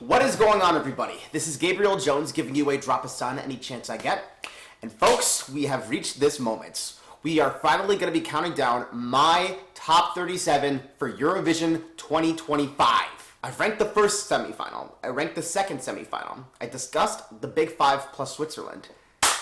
What is going on, everybody? This is Gabriel Jones giving you a drop of sun any chance I get. And folks, we have reached this moment. We are finally going to be counting down my top 37 for Eurovision 2025. I've ranked the first semifinal. I ranked the second semifinal. I discussed the Big Five plus Switzerland.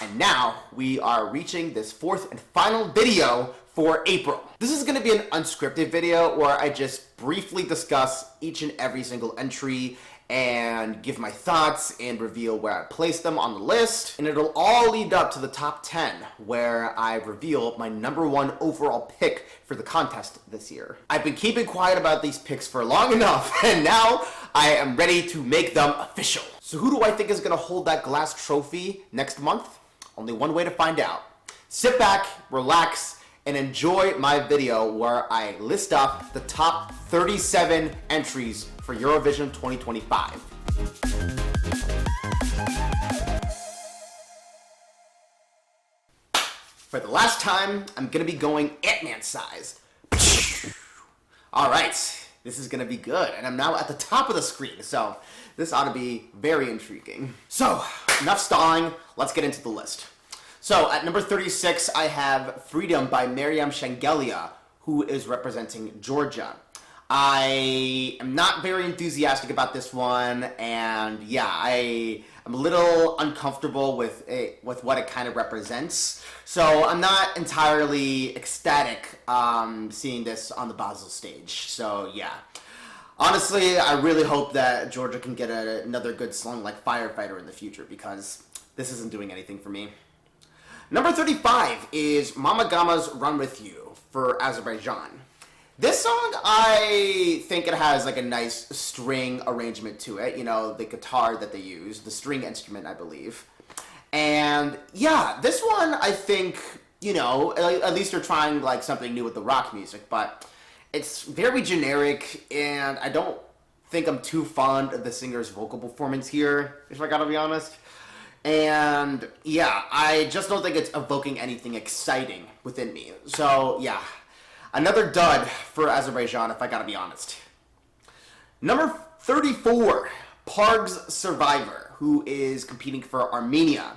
And now we are reaching this fourth and final video for April. This is going to be an unscripted video where I just briefly discuss each and every single entry and give my thoughts and reveal where I place them on the list. And it'll all lead up to the top 10, where I reveal my #1 overall pick for the contest this year. I've been keeping quiet about these picks for long enough, and now I am ready to make them official. So who do I think is going to hold that glass trophy next month? Only one way to find out. Sit back, relax, and enjoy my video where I list up the top 37 entries for Eurovision 2025. For the last time, I'm gonna be going Ant-Man sized. Alright, this is gonna be good, and I'm now at the top of the screen, so this ought to be very intriguing. So, enough stalling, let's get into the list. So, at number 36, I have Freedom by Miriam Shangelia, who is representing Georgia. I am not very enthusiastic about this one, and yeah, I am a little uncomfortable with what it kind of represents. So I'm not entirely ecstatic seeing this on the Basel stage. So yeah, honestly, I really hope that Georgia can get another good song like Firefighter in the future, because this isn't doing anything for me. Number 35 is Mama Gama's Run With You for Azerbaijan. This song, I think it has like a nice string arrangement to it. You know, the guitar that they use, the string instrument, I believe. And yeah, this one, I think, you know, at least they're trying like something new with the rock music, but it's very generic, and I don't think I'm too fond of the singer's vocal performance here, if I gotta be honest. And yeah, I just don't think it's evoking anything exciting within me. So yeah, another dud for Azerbaijan, if I gotta be honest. Number 34, Parg's Survivor, who is competing for Armenia.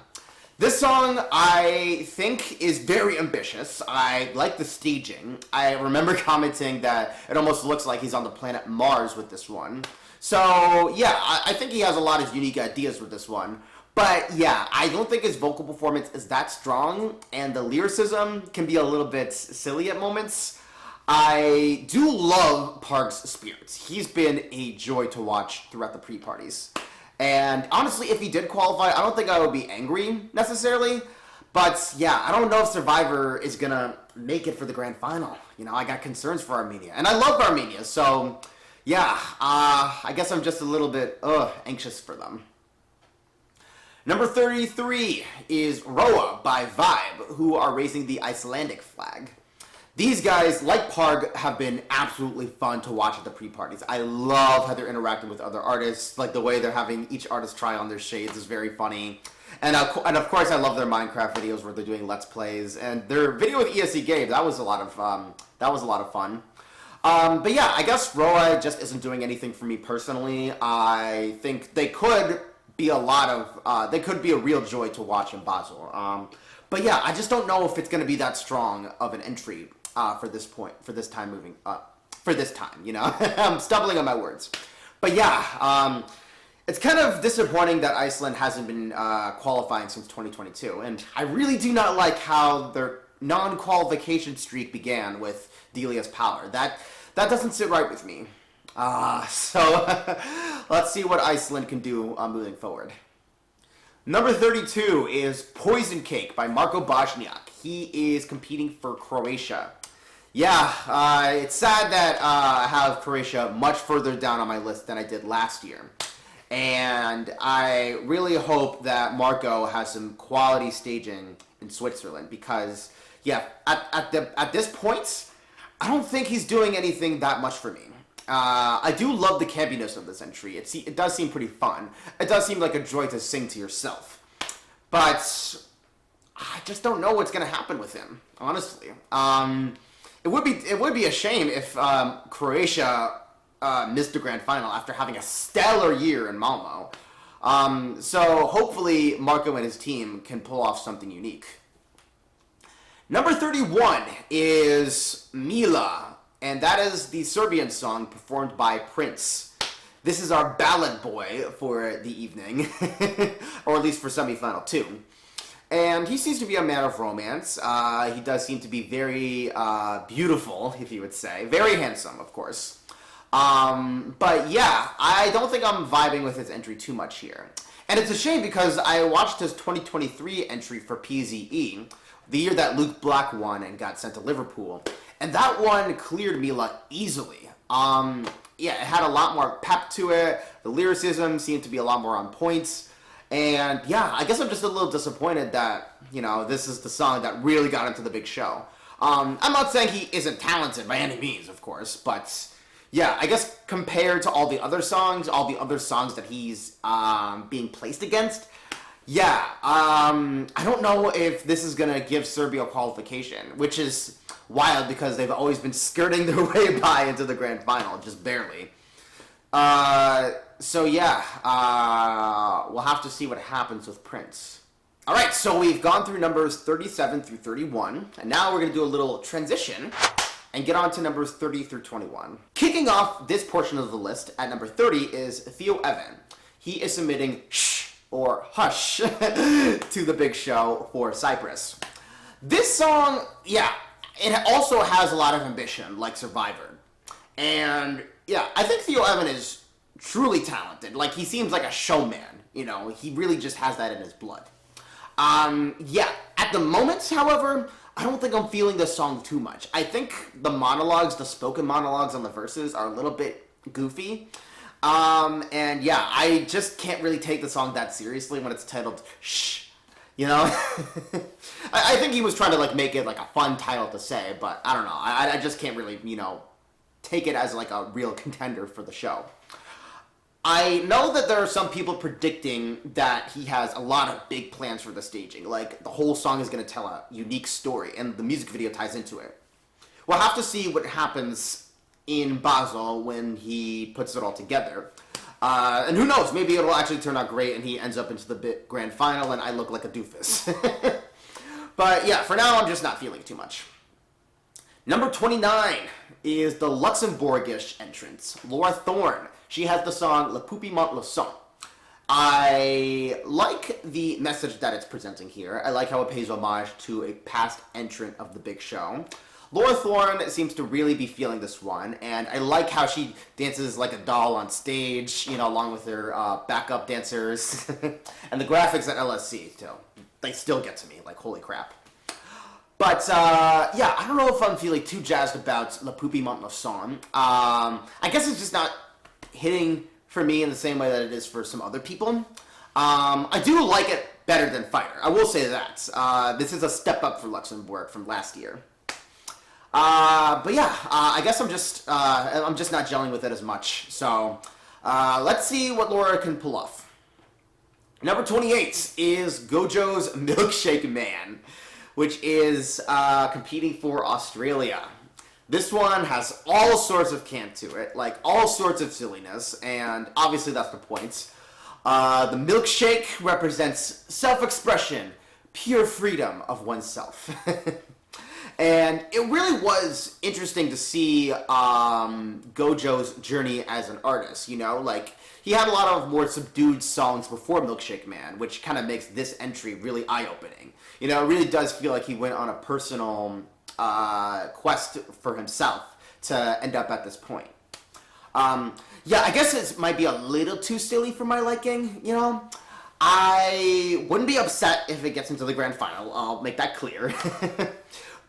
This song, I think, is very ambitious. I like the staging. I remember commenting that it almost looks like he's on the planet Mars with this one. So yeah, I think he has a lot of unique ideas with this one. But yeah, I don't think his vocal performance is that strong, and the lyricism can be a little bit silly at moments. I do love Parg's spirits. He's been a joy to watch throughout the pre-parties. And honestly, if he did qualify, I don't think I would be angry necessarily. But yeah, I don't know if Survivor is gonna make it for the grand final. You know, I got concerns for Armenia, and I love Armenia, so yeah, I guess I'm just a little bit anxious for them. Number 33 is Roa by Vibe, who are raising the Icelandic flag. These guys, like Parg, have been absolutely fun to watch at the pre-parties. I love how they're interacting with other artists. Like the way they're having each artist try on their shades is very funny. And of course, I love their Minecraft videos where they're doing Let's Plays. And their video with ESC Gabe, that was a lot of fun. But yeah, I guess Roa just isn't doing anything for me personally. I think they could be they could be a real joy to watch in Basel. But yeah, I just don't know if it's going to be that strong of an entry for this time, you know. I'm stumbling on my words. But yeah, it's kind of disappointing that Iceland hasn't been qualifying since 2022. And I really do not like how their non-qualification streak began with Delia's Power. That doesn't sit right with me. So let's see what Iceland can do moving forward. Number 32 is Poison Cake by Marko Bosniak. He is competing for Croatia. Yeah, it's sad that I have Croatia much further down on my list than I did last year. And I really hope that Marko has some quality staging in Switzerland, because yeah, at this point, I don't think he's doing anything that much for me. I do love the campiness of this entry. It does seem pretty fun. It does seem like a joy to sing to yourself. But I just don't know what's going to happen with him, honestly. It would be a shame if Croatia missed the grand final after having a stellar year in Malmo. So hopefully Marco and his team can pull off something unique. Number 31 is Mila, and that is the Serbian song performed by Prince. This is our ballad boy for the evening, or at least for semifinal 2. And he seems to be a man of romance. He does seem to be very beautiful, if you would say. Very handsome, of course. But yeah, I don't think I'm vibing with his entry too much here. And it's a shame because I watched his 2023 entry for PZE, the year that Luke Black won and got sent to Liverpool. And that one cleared Mila easily. Yeah, it had a lot more pep to it. The lyricism seemed to be a lot more on point. And yeah, I guess I'm just a little disappointed that, you know, this is the song that really got into the big show. I'm not saying he isn't talented by any means, of course, but yeah, I guess compared to all the other songs that he's being placed against, yeah, I don't know if this is going to give Serbia qualification, which is wild because they've always been skirting their way by into the grand final, just barely. So yeah, we'll have to see what happens with Prince. Alright, so we've gone through numbers 37 through 31, and now we're going to do a little transition and get on to numbers 30 through 21. Kicking off this portion of the list at number 30 is Theo Evan. He is submitting Shh or Hush to the big show for Cyprus. This song, yeah, it also has a lot of ambition, like Survivor. And yeah, I think Theo Evan is truly talented. Like, he seems like a showman, you know, he really just has that in his blood. Yeah, at the moment, however, I don't think I'm feeling this song too much. I think the monologues, the spoken monologues on the verses are a little bit goofy. And yeah, I just can't really take the song that seriously when it's titled Shh, you know? I think he was trying to, like, make it, like, a fun title to say, but I don't know. I just can't really, you know, take it as, like, a real contender for the show. I know that there are some people predicting that he has a lot of big plans for the staging. Like, the whole song is going to tell a unique story, and the music video ties into it. We'll have to see what happens in Basel when he puts it all together. And who knows, maybe it'll actually turn out great and he ends up into the grand final and I look like a doofus. But yeah, for now I'm just not feeling too much. Number 29 is the Luxembourgish entrant, Laura Thorne. She has the song Le Poupie Monte le Son. I like the message that it's presenting here. I like how it pays homage to a past entrant of the big show. Laura Thorne seems to really be feeling this one, and I like how she dances like a doll on stage, you know, along with her backup dancers. And the graphics at LSC, too. They still get to me, like, holy crap. But, yeah, I don't know if I'm feeling too jazzed about Le Poupie Monte le Son. I guess it's just not hitting for me in the same way that it is for some other people. I do like it better than Fighter. I will say that. This is a step up for Luxembourg from last year. But yeah, I guess I'm just not gelling with it as much. So, let's see what Laura can pull off. Number 28 is Gojo's Milkshake Man, which is competing for Australia. This one has all sorts of camp to it, like all sorts of silliness, and obviously that's the point. The milkshake represents self-expression, pure freedom of oneself. And it really was interesting to see Gojo's journey as an artist, you know? Like, he had a lot of more subdued songs before Milkshake Man, which kind of makes this entry really eye-opening. You know, it really does feel like he went on a personal quest for himself to end up at this point. Yeah, I guess it might be a little too silly for my liking, you know? I wouldn't be upset if it gets into the grand final, I'll make that clear.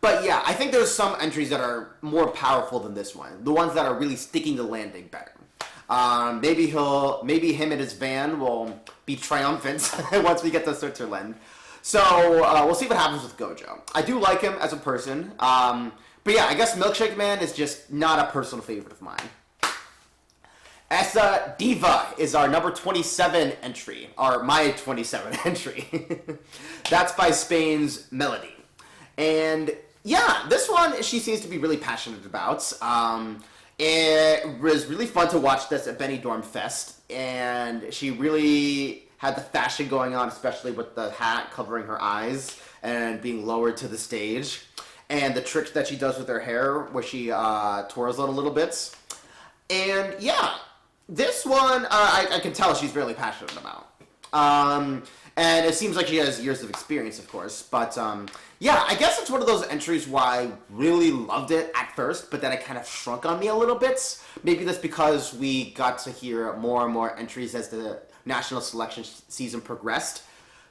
But yeah, I think there's some entries that are more powerful than this one. The ones that are really sticking the landing better. Maybe him and his van will be triumphant once we get to Switzerland. So, we'll see what happens with Gojo. I do like him as a person. But yeah, I guess Milkshake Man is just not a personal favorite of mine. Essa Diva is our number 27 entry, or my 27 entry. That's by Spain's Melody. And yeah, this one she seems to be really passionate about. It was really fun to watch this at Benidorm Fest, and she really had the fashion going on, especially with the hat covering her eyes and being lowered to the stage, and the tricks that she does with her hair, where she twirls it a little bit. And yeah, this one I can tell she's really passionate about. And it seems like she has years of experience, of course. But yeah, I guess it's one of those entries where I really loved it at first, but then it kind of shrunk on me a little bit. Maybe that's because we got to hear more and more entries as the national selection season progressed.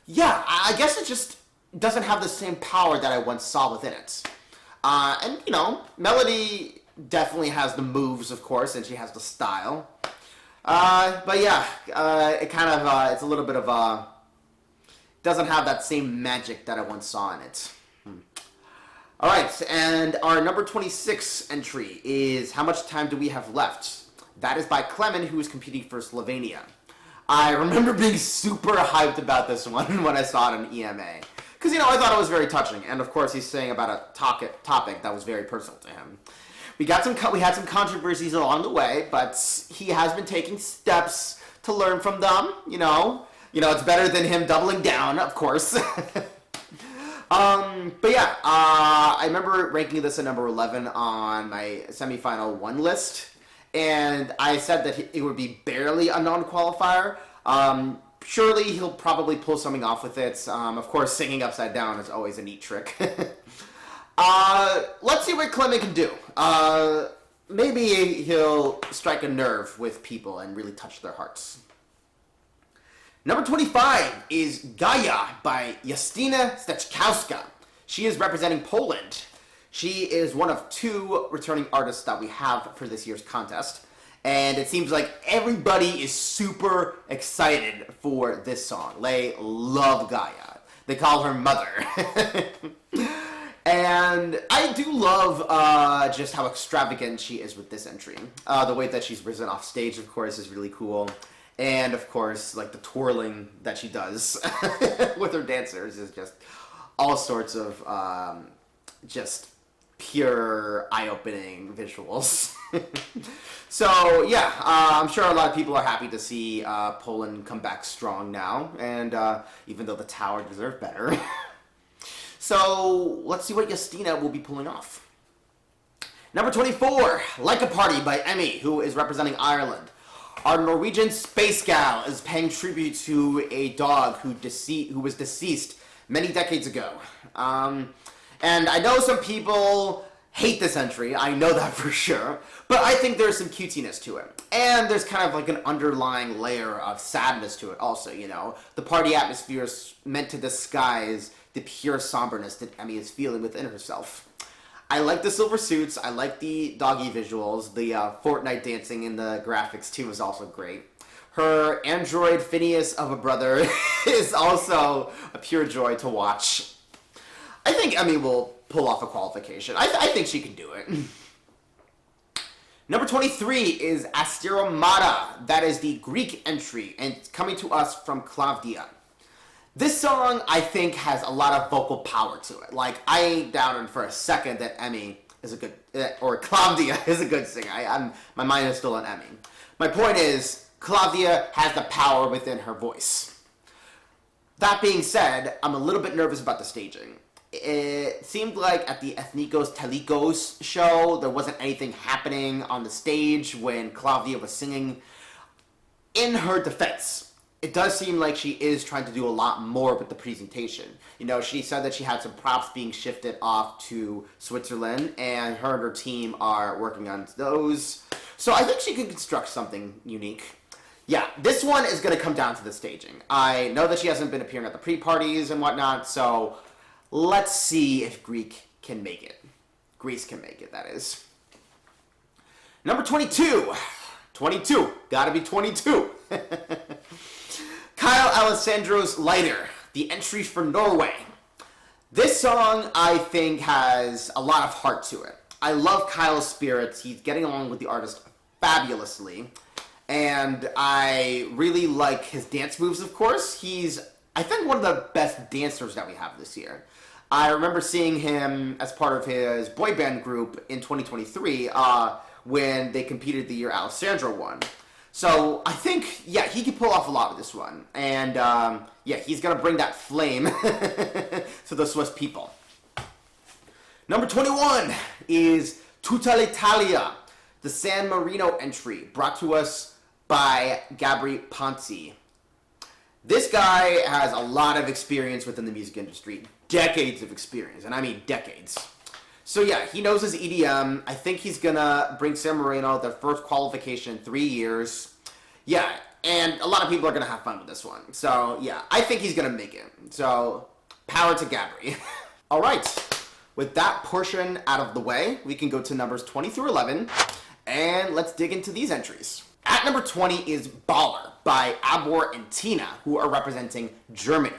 Yeah, I guess it just doesn't have the same power that I once saw within it. And, you know, Melody definitely has the moves, of course, and she has the style. But yeah, it kind of, it's a little bit of a, doesn't have that same magic that I once saw in it. Alright, and our number 26 entry is How Much Time Do We Have Left? That is by Clement, who is competing for Slovenia. I remember being super hyped about this one when I saw it on EMA. Because, you know, I thought it was very touching. And, of course, he's saying about a topic that was very personal to him. We had some controversies along the way, but he has been taking steps to learn from them, you know. You know, it's better than him doubling down, of course. But yeah, I remember ranking this at number 11 on my semifinal 1 list. And I said that it would be barely a non-qualifier. Surely he'll probably pull something off with it. Of course, singing upside down is always a neat trick. Let's see what Clement can do. Maybe he'll strike a nerve with people and really touch their hearts. Number 25 is Gaia by Justyna Steczkowska. She is representing Poland. She is one of 2 returning artists that we have for this year's contest. And it seems like everybody is super excited for this song. They love Gaia. They call her mother. And I do love just how extravagant she is with this entry. The way that she's risen off stage, of course, is really cool. And, of course, like the twirling that she does with her dancers is just all sorts of just pure eye-opening visuals. So, yeah, I'm sure a lot of people are happy to see Poland come back strong now. And even though the Tower deserved better. So, let's see what Justyna will be pulling off. Number 24, Like a Party by Emmy, who is representing Ireland. Our Norwegian space gal is paying tribute to a dog who was deceased many decades ago. And I know some people hate this entry, I know that for sure, but I think there's some cutiness to it. And there's kind of like an underlying layer of sadness to it also, you know. The party atmosphere is meant to disguise the pure somberness that Emmy is feeling within herself. I like the silver suits, I like the doggy visuals, the Fortnite dancing in the graphics too is also great. Her android Phineas of a brother is also a pure joy to watch. I think Emmy will pull off a qualification. I think she can do it. Number 23 is Astiromata. That is the Greek entry, and it's coming to us from Claudia. This song, I think, has a lot of vocal power to it. Like, I ain't doubting for a second that Emmy is a good, or Claudia is a good singer. My mind is still on Emmy. My point is, Claudia has the power within her voice. That being said, I'm a little bit nervous about the staging. It seemed like at the Ethnikos Telikos show, there wasn't anything happening on the stage when Claudia was singing. In her defense, it does seem like she is trying to do a lot more with the presentation. You know, she said that she had some props being shifted off to Switzerland, and her team are working on those. So I think she can construct something unique. Yeah, this one is going to come down to the staging. I know that she hasn't been appearing at the pre-parties and whatnot, so let's see if Greece can make it, that is. Number 22. 22. Gotta be 22. Kyle Alessandro's Lighter, the entry for Norway. This song, I think, has a lot of heart to it. I love Kyle's spirits. He's getting along with the artist fabulously. And I really like his dance moves, of course. He's, I think, one of the best dancers that we have this year. I remember seeing him as part of his boy band group in 2023, when they competed the year Alessandro won. So I think, yeah, he can pull off a lot with this one. And, yeah, he's going to bring that flame to the Swiss people. Number 21 is Tutta l'Italia, the San Marino entry, brought to us by Gabri Ponzi. This guy has a lot of experience within the music industry. Decades of experience, and I mean decades. So yeah, he knows his EDM. I think he's gonna bring San Marino their first qualification in 3 years. Yeah, and a lot of people are gonna have fun with this one. So yeah, I think he's gonna make it. So power to Gabri. All right, with that portion out of the way, we can go to numbers 20 through 11, and let's dig into these entries. At number 20 is Baller by Abor and Tina, who are representing Germany.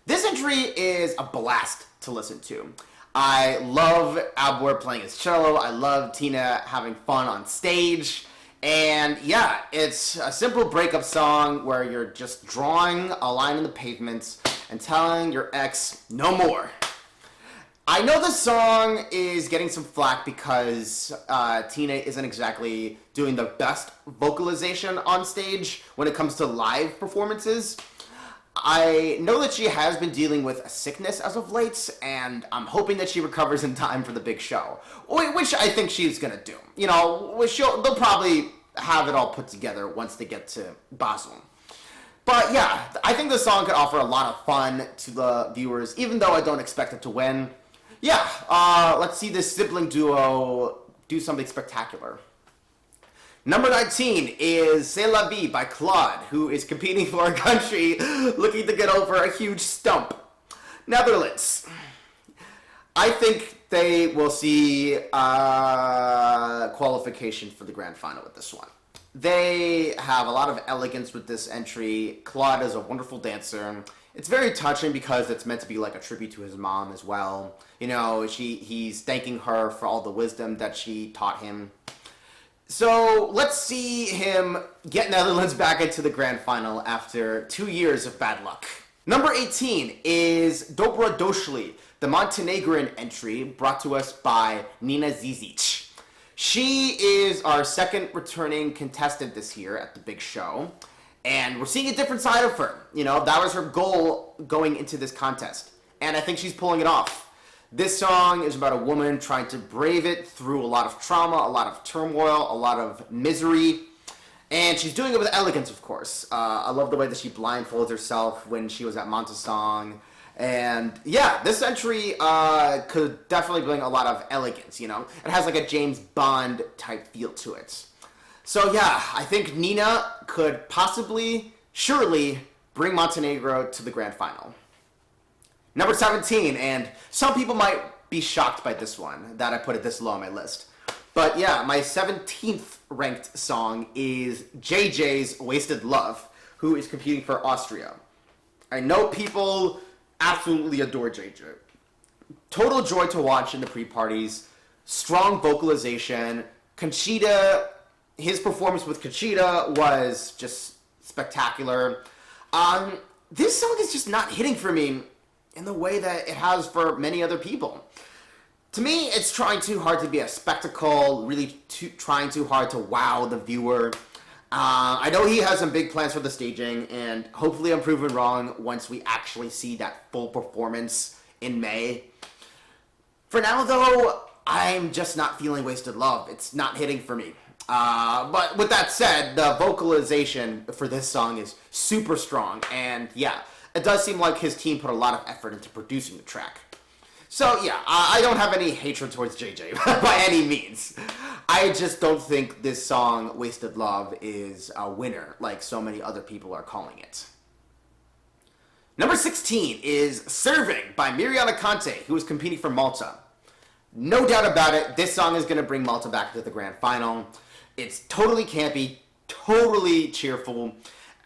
This entry is a blast to listen to. I love Abor playing his cello. I love Tina having fun on stage. And yeah, it's a simple breakup song where you're just drawing a line in the pavement and telling your ex no more. I know this song is getting some flack because Tina isn't exactly doing the best vocalization on stage when it comes to live performances. I know that she has been dealing with a sickness as of late, and I'm hoping that she recovers in time for the big show, which I think she's gonna do. You know, they'll probably have it all put together once they get to Basel. But yeah, I think this song could offer a lot of fun to the viewers, even though I don't expect it to win. Yeah, let's see this sibling duo do something spectacular. Number 19 is C'est la vie by Claude, who is competing for a country looking to get over a huge stump. Netherlands. I think they will see qualification for the grand final with this one. They have a lot of elegance with this entry. Claude is a wonderful dancer. It's very touching because it's meant to be like a tribute to his mom as well. You know, he's thanking her for all the wisdom that she taught him. So let's see him get Netherlands back into the grand final after 2 years of bad luck. Number 18 is Dobra Došli, the Montenegrin entry brought to us by Nina Zizic. She is our second returning contestant this year at the big show, and we're seeing a different side of her. You know, that was her goal going into this contest, and I think she's pulling it off. This song is about a woman trying to brave it through a lot of trauma, a lot of turmoil, a lot of misery. And she's doing it with elegance, of course. I love the way that she blindfolds herself when she was at Montesong. And yeah, this entry could definitely bring a lot of elegance, you know? It has like a James Bond type feel to it. So yeah, I think Nina could possibly, surely, bring Montenegro to the grand final. Number 17, and some people might be shocked by this one, that I put it this low on my list. But yeah, my 17th ranked song is JJ's Wasted Love, who is competing for Austria. I know people absolutely adore JJ. Total joy to watch in the pre-parties, strong vocalization. Conchita, his performance with Conchita was just spectacular. This song is just not hitting for me in the way that it has for many other people. To me, it's trying too hard to be a spectacle, really trying too hard to wow the viewer. I know he has some big plans for the staging, and hopefully I'm proven wrong once we actually see that full performance in May. For now, though, I'm just not feeling Wasted Love. It's not hitting for me. But with that said, the vocalization for this song is super strong, and yeah, it does seem like his team put a lot of effort into producing the track. So yeah, I don't have any hatred towards JJ by any means. I just don't think this song, Wasted Love, is a winner like so many other people are calling it. Number 16 is Serving by Mirjana Conte, who is competing for Malta. No doubt about it, this song is going to bring Malta back to the grand final. It's totally campy, totally cheerful.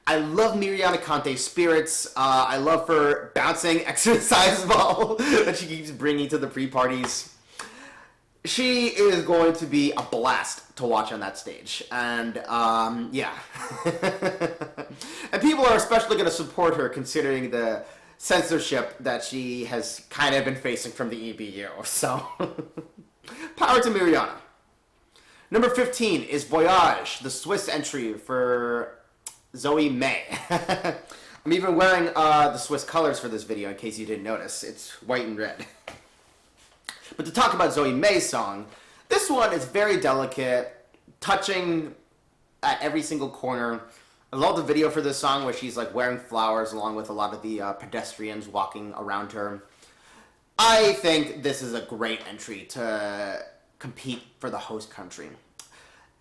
I love Mirjana Conte's spirits. I love her bouncing exercise ball that she keeps bringing to the pre-parties. She is going to be a blast to watch on that stage. And, yeah. And people are especially going to support her considering the censorship that she has kind of been facing from the EBU. So, power to Mirjana. Number 15 is Voyage, the Swiss entry for Zoe May. I'm even wearing the Swiss colors for this video in case you didn't notice. It's white and red. But to talk about Zoe May's song, this one is very delicate, touching at every single corner. I love the video for this song where she's like wearing flowers along with a lot of the pedestrians walking around her. I think this is a great entry to compete for the host country.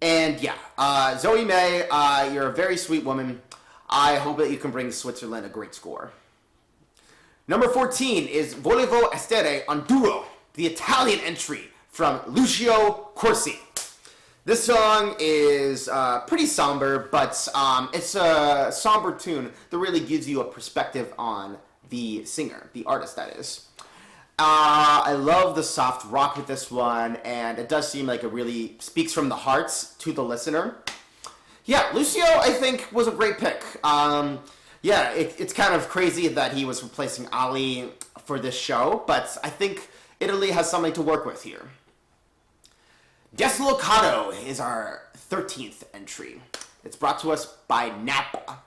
And yeah, Zoe May, you're a very sweet woman. I hope that you can bring Switzerland a great score. Number 14 is Volevo Estere Onduro, the Italian entry from Lucio Corsi. This song is pretty somber, but it's a somber tune that really gives you a perspective on the singer, the artist that is. I love the soft rock with this one, and it does seem like it really speaks from the hearts to the listener. Yeah, Lucio, I think, was a great pick. Yeah, it's kind of crazy that he was replacing Ali for this show, but I think Italy has something to work with here. Deslocado is our 13th entry. It's brought to us by Napa,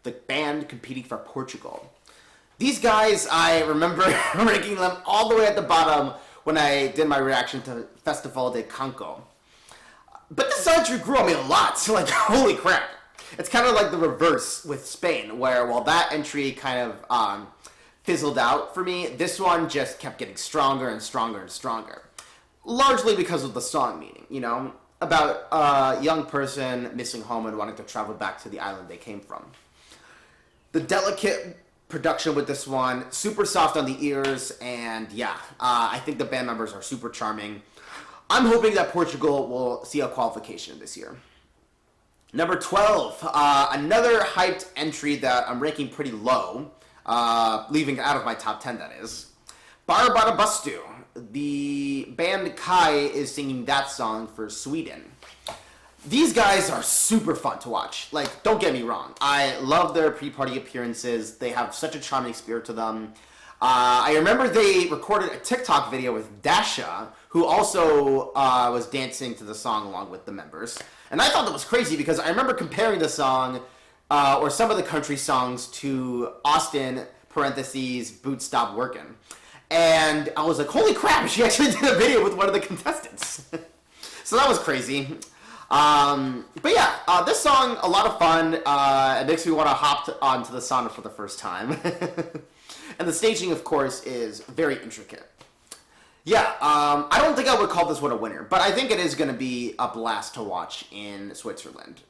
the band competing for Portugal. These guys, I remember ranking them all the way at the bottom when I did my reaction to Festival de Canco. But this entry grew on me a lot, like holy crap. It's kind of like the reverse with Spain, where while that entry kind of fizzled out for me, this one just kept getting stronger and stronger and stronger. Largely because of the song meaning, you know, about a young person missing home and wanting to travel back to the island they came from. The delicate production with this one, super soft on the ears, and yeah, I think the band members are super charming. I'm hoping that Portugal will see a qualification this year. Number 12, another hyped entry that I'm ranking pretty low, leaving out of my top 10 that is. Barbara Bustu. The band Kai is singing that song for Sweden. These guys are super fun to watch. Like, don't get me wrong. I love their pre-party appearances. They have such a charming spirit to them. I remember they recorded a TikTok video with Dasha, who also was dancing to the song along with the members. And I thought that was crazy because I remember comparing the song, or some of the country songs, to Austin, parentheses, Boots Stop Workin'. And I was like, holy crap, she actually did a video with one of the contestants. So that was crazy. But yeah, this song, a lot of fun. It makes me want to hop onto the sauna for the first time. And the staging, of course, is very intricate. Yeah, I don't think I would call this one a winner, but I think it is going to be a blast to watch in Switzerland.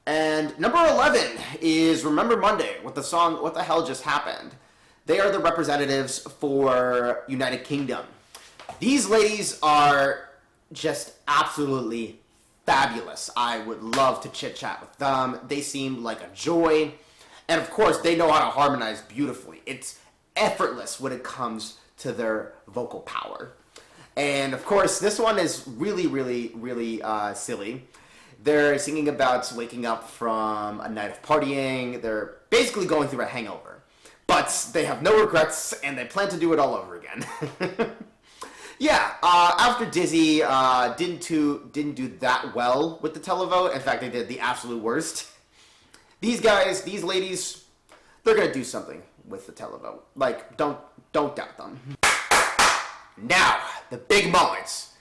And number 11 is Remember Monday with the song What the Hell Just Happened. They are the representatives for United Kingdom. These ladies are just absolutely fabulous. I would love to chit-chat with them. They seem like a joy. And of course, they know how to harmonize beautifully. It's effortless when it comes to their vocal power. And of course, this one is really, really, really silly. They're singing about waking up from a night of partying. They're basically going through a hangover. But they have no regrets, and they plan to do it all over again. Yeah, after Dizzy didn't do that well with the televote. In fact, they did the absolute worst. These guys, these ladies, they're gonna do something with the televote. Like, don't doubt them. Now, the big moments.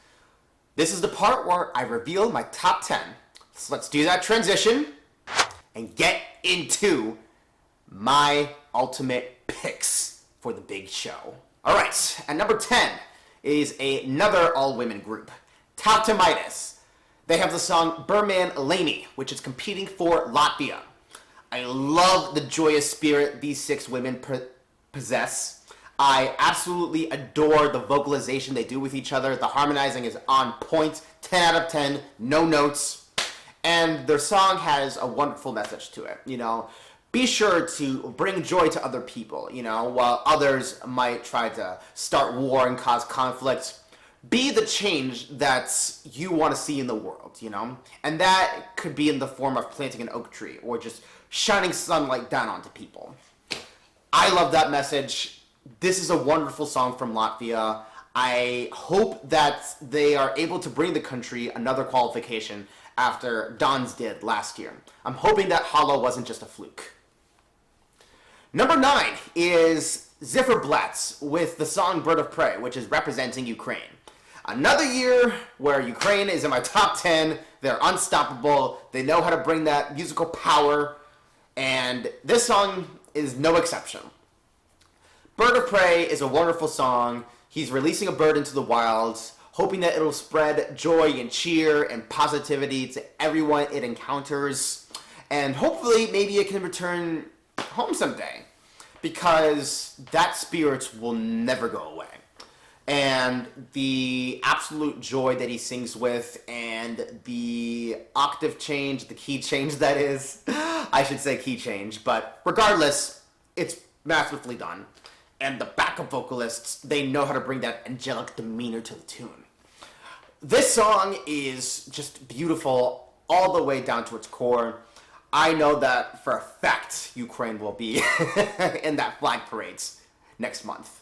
This is the part where I reveal my top 10. So let's do that transition and get into my ultimate picks for the big show. All right, at number 10 is another all-women group, Tauta Midas. They have the song Berman Eleni, which is competing for Latvia. I love the joyous spirit these 6 women possess. I absolutely adore the vocalization they do with each other. The harmonizing is on point, 10 out of 10, no notes. And their song has a wonderful message to it, you know. Be sure to bring joy to other people, you know, while others might try to start war and cause conflict. Be the change that you want to see in the world, you know? And that could be in the form of planting an oak tree or just shining sunlight down onto people. I love that message. This is a wonderful song from Latvia. I hope that they are able to bring the country another qualification after Dons did last year. I'm hoping that Hollow wasn't just a fluke. Number 9 is Zifferblatz with the song Bird of Prey, which is representing Ukraine. Another year where Ukraine is in my top 10. They're unstoppable. They know how to bring that musical power. And this song is no exception. Bird of Prey is a wonderful song. He's releasing a bird into the wilds, hoping that it'll spread joy and cheer and positivity to everyone it encounters. And hopefully, maybe it can return home someday, because that spirit will never go away. And the absolute joy that he sings with, and the octave change, the key change that is, I should say key change, but regardless, it's masterfully done. And the backup vocalists, they know how to bring that angelic demeanor to the tune. This song is just beautiful all the way down to its core. I know that for a fact Ukraine will be in that flag parades next month.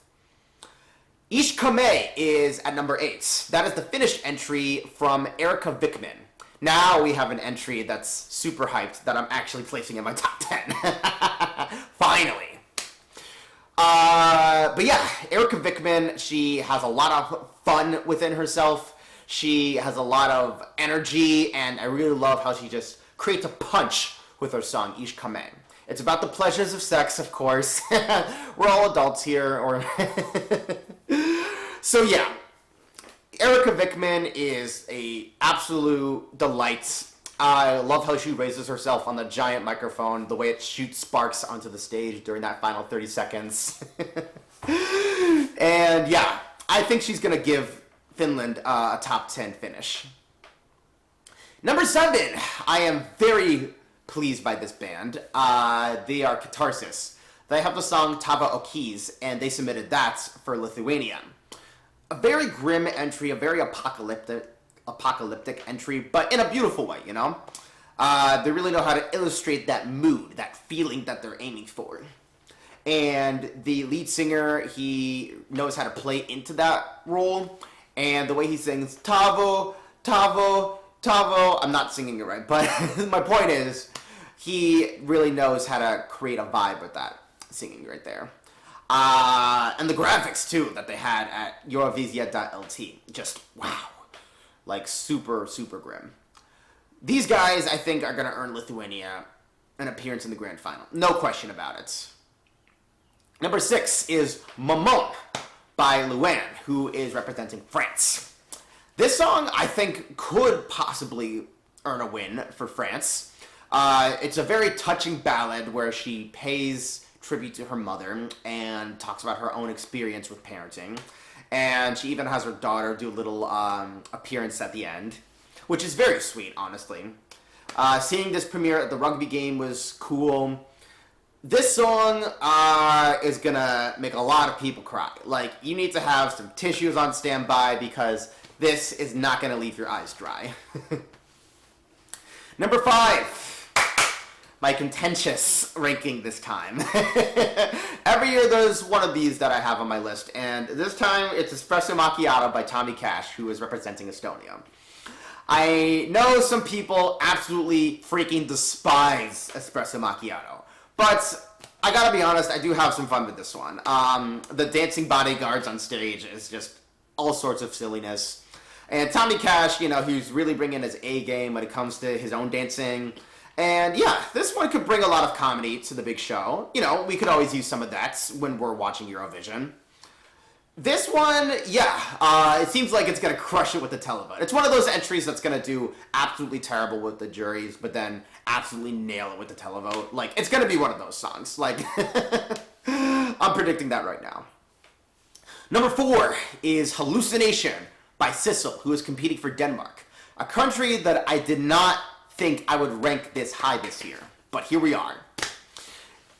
Ish Kame is at number 8. That is the Finnish entry from Erika Vikman. Now we have an entry that's super hyped that I'm actually placing in my top 10. Finally. But yeah, Erika Vikman, she has a lot of fun within herself. She has a lot of energy, and I really love how she just creates a punch with her song, Ish Kame. It's about the pleasures of sex, of course. We're all adults here. So yeah, Erika Vikman is a absolute delight. I love how she raises herself on the giant microphone, the way it shoots sparks onto the stage during that final 30 seconds. And yeah, I think she's going to give Finland a top 10 finish. Number 7, I am very pleased by this band. They are Catharsis. They have the song Tava Okis, and they submitted that for Lithuania. A very grim entry, a very apocalyptic entry, but in a beautiful way, you know? They really know how to illustrate that mood, that feeling that they're aiming for. And the lead singer, he knows how to play into that role, and the way he sings, Tavo, Tavo, Tavo, I'm not singing it right, but my point is, he really knows how to create a vibe with that singing right there. And the graphics, too, that they had at Eurovision.lt, just wow. Like, super, super grim. These guys, I think, are going to earn Lithuania an appearance in the grand final. No question about it. Number 6 is Maman by Luan, who is representing France. This song, I think, could possibly earn a win for France. It's a very touching ballad where she pays tribute to her mother and talks about her own experience with parenting. And she even has her daughter do a little appearance at the end, which is very sweet, honestly. Seeing this premiere at the rugby game was cool. This song is gonna make a lot of people cry. Like, you need to have some tissues on standby because this is not gonna leave your eyes dry. Number 5. My contentious ranking this time. Every year there's one of these that I have on my list, and this time it's Espresso Macchiato by Tommy Cash, who is representing Estonia. I know some people absolutely freaking despise Espresso Macchiato, but I gotta be honest, I do have some fun with this one. The dancing bodyguards on stage is just all sorts of silliness. And Tommy Cash, you know, he's really bringing his A game when it comes to his own dancing. And yeah, this one could bring a lot of comedy to the big show. You know, we could always use some of that when we're watching Eurovision. This one, yeah, it seems like it's going to crush it with the televote. It's one of those entries that's going to do absolutely terrible with the juries, but then absolutely nail it with the televote. Like, it's going to be one of those songs. Like, I'm predicting that right now. Number 4 is Hallucination by Sissel, who is competing for Denmark. A country that I did not think I would rank this high this year, but here we are.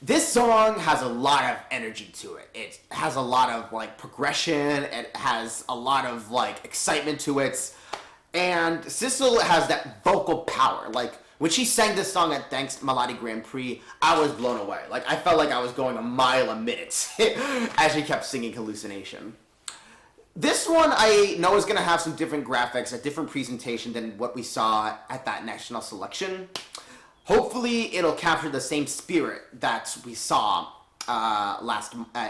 This song has a lot of energy to it. It has a lot of like progression. It has a lot of like excitement to it. And Sissel has that vocal power. Like when she sang this song at Thanks Melody Grand Prix, I was blown away. Like I felt like I was going a mile a minute as she kept singing Hallucination. This one I know is going to have some different graphics, a different presentation than what we saw at that national selection. Hopefully, it'll capture the same spirit that we saw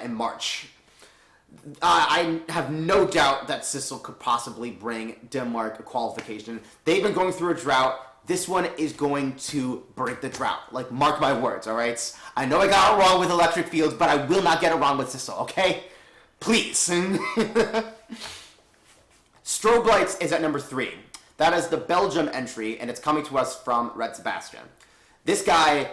in March. I have no doubt that Sissel could possibly bring Denmark a qualification. They've been going through a drought. This one is going to break the drought. Like, mark my words, all right? I know I got it wrong with Electric Fields, but I will not get it wrong with Sissel, okay? Please. Strobe Lights is at number 3. That is the Belgium entry, and it's coming to us from Red Sebastian. This guy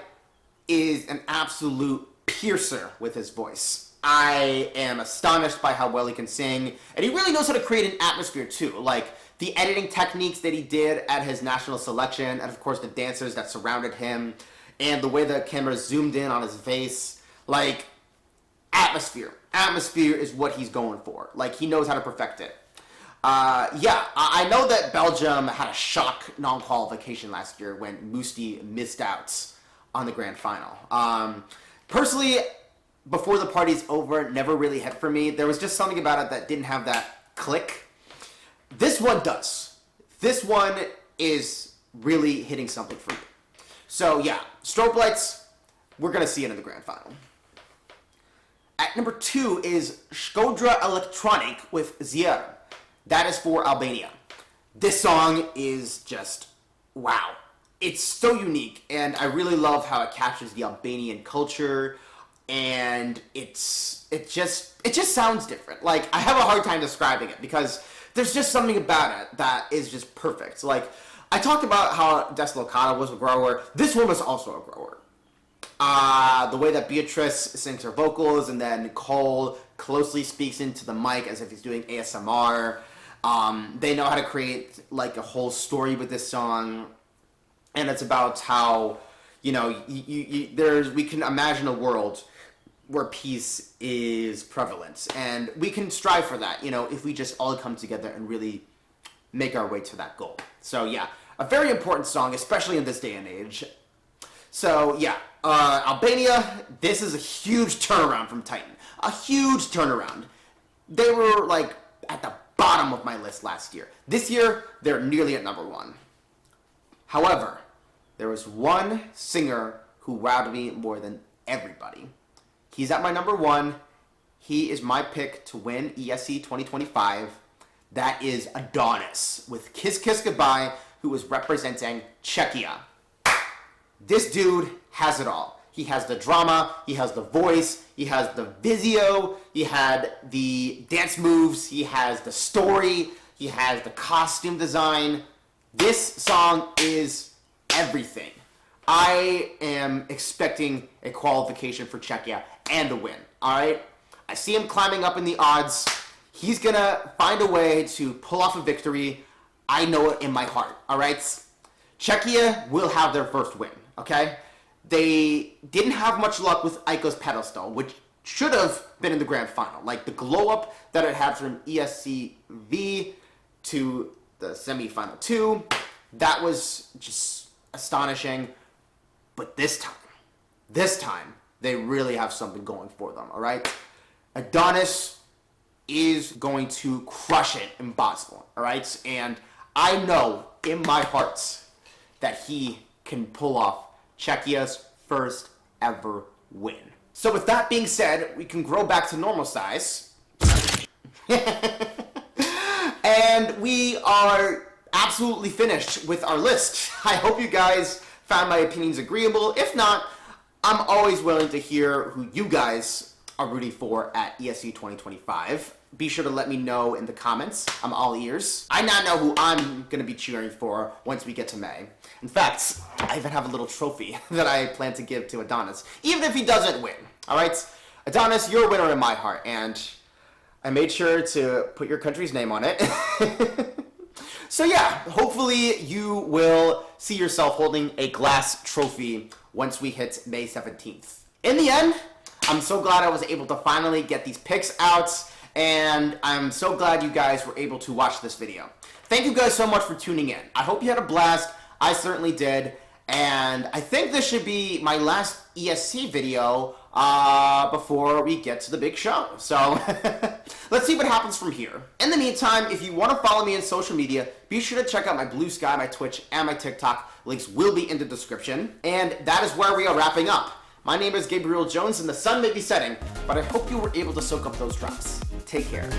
is an absolute piercer with his voice. I am astonished by how well he can sing, and he really knows how to create an atmosphere too. Like the editing techniques that he did at his national selection, and of course the dancers that surrounded him, and the way the camera zoomed in on his face. Like, atmosphere. Atmosphere is what he's going for. Like, he knows how to perfect it. I know that Belgium had a shock non-qualification last year when Musti missed out on the grand final. Personally, before the party's over, never really hit for me. There was just something about it that didn't have that click. This one does. This one is really hitting something for me. So yeah, Strobe Lights, we're going to see it in the grand final. At number 2 is Shkodra Electronic with Zier. That is for Albania. This song is just, wow. It's so unique, and I really love how it captures the Albanian culture, and it just sounds different. Like, I have a hard time describing it because there's just something about it that is just perfect. Like, I talked about how Deslocata was a grower. This one was also a grower. The way that Beatrice sings her vocals, and then Cole closely speaks into the mic as if he's doing ASMR. They know how to create like a whole story with this song, and it's about how, you know, we can imagine a world where peace is prevalent, and we can strive for that, you know, if we just all come together and really make our way to that goal. So yeah, a very important song, especially in this day and age. So yeah, Albania, this is a huge turnaround from Titan. A huge turnaround. They were like at the bottom of my list last year. This year, they're nearly at number 1. However, there was one singer who wowed me more than everybody. He's at my number 1. He is my pick to win ESC 2025. That is Adonis with Kiss Kiss Goodbye, who is representing Czechia. This dude has it all. He has the drama, he has the voice, he has the visio, he had the dance moves, he has the story, he has the costume design. This song is everything. I am expecting a qualification for Czechia and a win, alright? I see him climbing up in the odds. He's gonna find a way to pull off a victory. I know it in my heart, alright? Czechia will have their first win, okay? They didn't have much luck with Aiko's pedestal, which should have been in the grand final. Like, the glow-up that it had from ESCV to the semi-final 2, that was just astonishing. But this time, they really have something going for them, all right? Adonis is going to crush it in Basel, all right? And I know in my heart that he can pull off Czechia's first ever win. So with that being said, we can grow back to normal size. And we are absolutely finished with our list. I hope you guys found my opinions agreeable. If not, I'm always willing to hear who you guys are rooting for at ESC 2025. Be sure to let me know in the comments. I'm all ears. I now know who I'm going to be cheering for once we get to May. In fact, I even have a little trophy that I plan to give to Adonis, even if he doesn't win. All right? Adonis, you're a winner in my heart, and I made sure to put your country's name on it. So yeah, hopefully you will see yourself holding a glass trophy once we hit May 17th. In the end, I'm so glad I was able to finally get these picks out, and I'm so glad you guys were able to watch this video. Thank you guys so much for tuning in. I hope you had a blast. I certainly did. And I think this should be my last ESC video before we get to the big show. So let's see what happens from here. In the meantime, if you want to follow me on social media, be sure to check out my Blue Sky, my Twitch, and my TikTok. Links will be in the description. And that is where we are wrapping up. My name is Gabriel Jones, and the sun may be setting, but I hope you were able to soak up those drops. Take care.